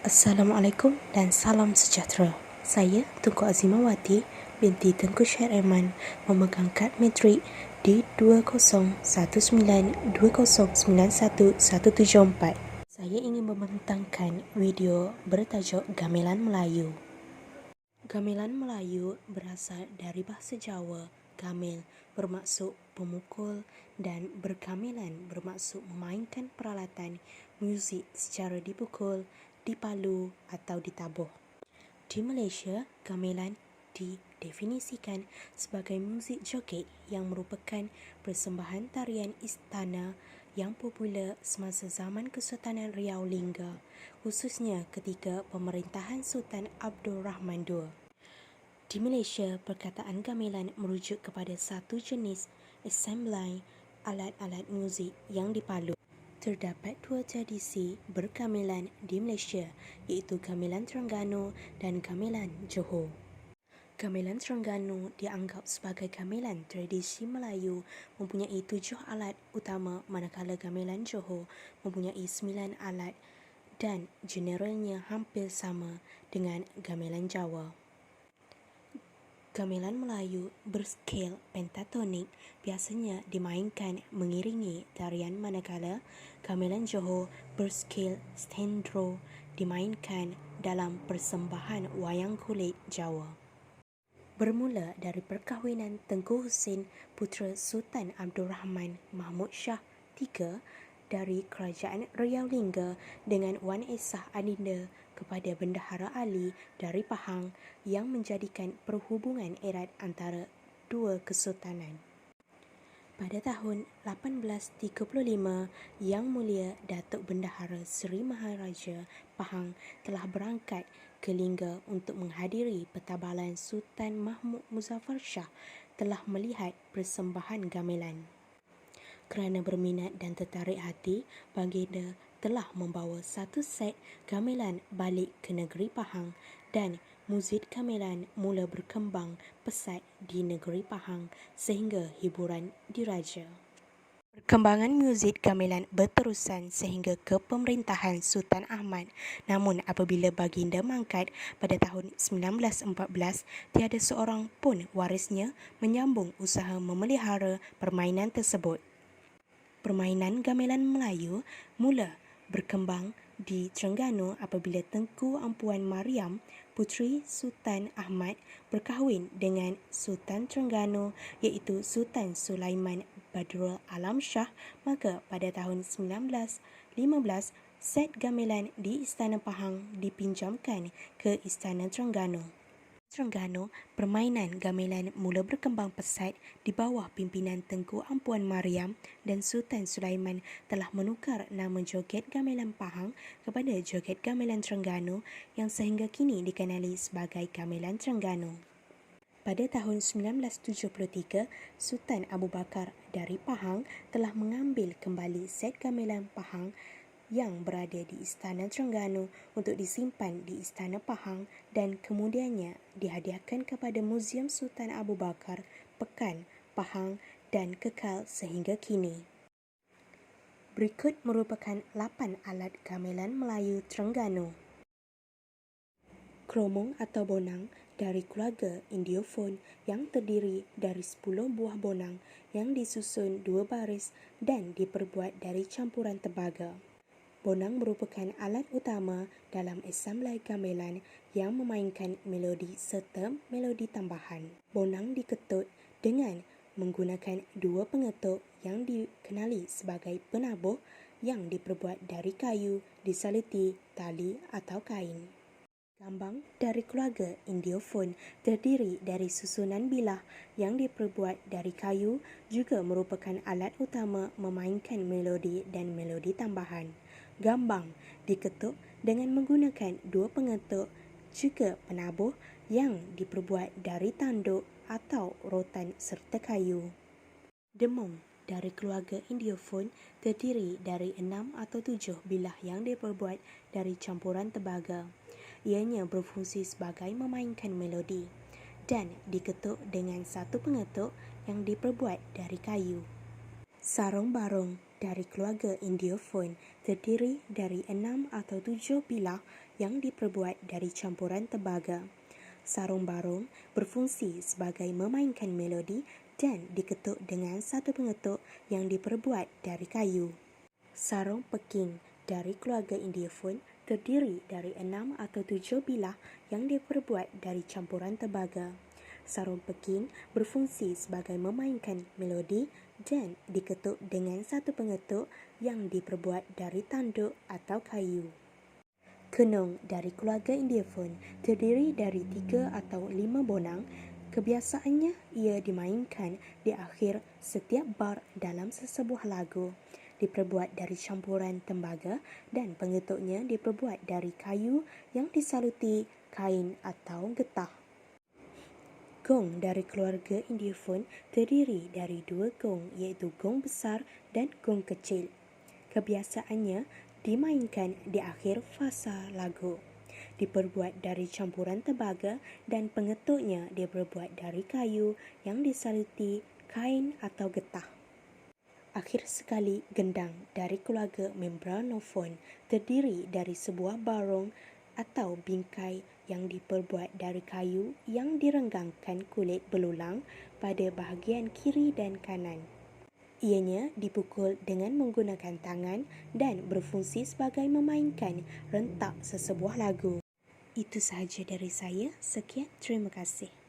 Assalamualaikum dan salam sejahtera. Saya Tunku Azimawati binti Tengku Syed Aiman memegang kad matrik D201920911774. Saya ingin membentangkan video bertajuk Gamelan Melayu. Gamelan Melayu berasal dari bahasa Jawa. Gamel bermaksud pemukul dan bergamelan bermaksud memainkan peralatan muzik secara dipukul, dipalu atau ditabuh. Di Malaysia, gamelan didefinisikan sebagai muzik joget yang merupakan persembahan tarian istana yang popular semasa zaman Kesultanan Riau Lingga, khususnya ketika pemerintahan Sultan Abdul Rahman II. Di Malaysia, perkataan gamelan merujuk kepada satu jenis assembly alat-alat muzik yang dipalu. Terdapat dua tradisi bergamelan di Malaysia, iaitu Gamelan Terengganu dan Gamelan Johor. Gamelan Terengganu dianggap sebagai gamelan tradisi Melayu mempunyai 7 alat utama, manakala Gamelan Johor mempunyai 9 alat dan generalnya hampir sama dengan Gamelan Jawa. Gamelan Melayu berskala pentatonik biasanya dimainkan mengiringi tarian, manakala Gamelan Johor berskala stenndro dimainkan dalam persembahan wayang kulit Jawa. Bermula dari perkahwinan Tengku Husin putera Sultan Abdul Rahman Mahmud Shah III dari Kerajaan Riau Lingga dengan Wan Esah Adinda kepada Bendahara Ali dari Pahang, yang menjadikan perhubungan erat antara dua kesultanan. Pada tahun 1835, Yang Mulia Datuk Bendahara Seri Maharaja Pahang telah berangkat ke Lingga untuk menghadiri pertabalan Sultan Mahmud Muzaffar Shah telah melihat persembahan gamelan. Kerana berminat dan tertarik hati, baginda telah membawa satu set gamelan balik ke negeri Pahang dan muzik gamelan mula berkembang pesat di negeri Pahang sehingga hiburan diraja. Perkembangan muzik gamelan berterusan sehingga ke pemerintahan Sultan Ahmad. Namun apabila baginda mangkat pada tahun 1914, tiada seorang pun warisnya menyambung usaha memelihara permainan tersebut. Permainan gamelan Melayu mula berkembang di Terengganu apabila Tengku Ampuan Mariam, puteri Sultan Ahmad, berkahwin dengan Sultan Terengganu iaitu Sultan Sulaiman Badrul Alam Shah. Maka pada tahun 1915, set gamelan di Istana Pahang dipinjamkan ke Istana Terengganu. Terengganu, permainan gamelan mula berkembang pesat di bawah pimpinan Tengku Ampuan Mariam, dan Sultan Sulaiman telah menukar nama joget gamelan Pahang kepada joget gamelan Terengganu yang sehingga kini dikenali sebagai Gamelan Terengganu. Pada tahun 1973, Sultan Abu Bakar dari Pahang telah mengambil kembali set gamelan Pahang yang berada di Istana Terengganu untuk disimpan di Istana Pahang dan kemudiannya dihadiahkan kepada Muzium Sultan Abu Bakar, Pekan, Pahang dan kekal sehingga kini. Berikut merupakan 8 alat gamelan Melayu Terengganu. Kromong atau bonang dari keluarga Indiofon yang terdiri dari 10 buah bonang yang disusun 2 baris dan diperbuat dari campuran tembaga. Bonang merupakan alat utama dalam assembly gamelan yang memainkan melodi serta melodi tambahan. Bonang diketut dengan menggunakan 2 pengetuk yang dikenali sebagai penabuh yang diperbuat dari kayu, disaluti tali atau kain. Gambang dari keluarga Indiofon terdiri dari susunan bilah yang diperbuat dari kayu, juga merupakan alat utama memainkan melodi dan melodi tambahan. Gambang diketuk dengan menggunakan 2 pengetuk, juga penabuh yang diperbuat dari tanduk atau rotan serta kayu. Demung dari keluarga Indiofon terdiri dari 6 atau 7 bilah yang diperbuat dari campuran tembaga. Ianya berfungsi sebagai memainkan melodi dan diketuk dengan 1 pengetuk yang diperbuat dari kayu. Sarung barung dari keluarga Indiophone terdiri dari 6 atau 7 bilah yang diperbuat dari campuran tembaga. Sarung barong berfungsi sebagai memainkan melodi dan diketuk dengan satu pengetuk yang diperbuat dari kayu. Sarung peking dari keluarga Indiophone terdiri dari 6 atau 7 bilah yang diperbuat dari campuran tembaga. Sarung peking berfungsi sebagai memainkan melodi dan diketuk dengan satu pengetuk yang diperbuat dari tanduk atau kayu. Kenong dari keluarga Indiophone terdiri dari 3 atau 5 bonang. Kebiasaannya ia dimainkan di akhir setiap bar dalam sesebuah lagu. Diperbuat dari campuran tembaga dan pengetuknya diperbuat dari kayu yang disaluti kain atau getah. Gong dari keluarga Indiophone terdiri dari 2 gong iaitu gong besar dan gong kecil. Kebiasaannya dimainkan di akhir fasa lagu. Diperbuat dari campuran tembaga dan pengetuknya diperbuat dari kayu yang disaluti kain atau getah. Akhir sekali, gendang dari keluarga Membranophone terdiri dari sebuah barong atau bingkai yang diperbuat dari kayu yang direnggangkan kulit belulang pada bahagian kiri dan kanan. Ianya dipukul dengan menggunakan tangan dan berfungsi sebagai memainkan rentak sesebuah lagu. Itu sahaja dari saya. Sekian, terima kasih.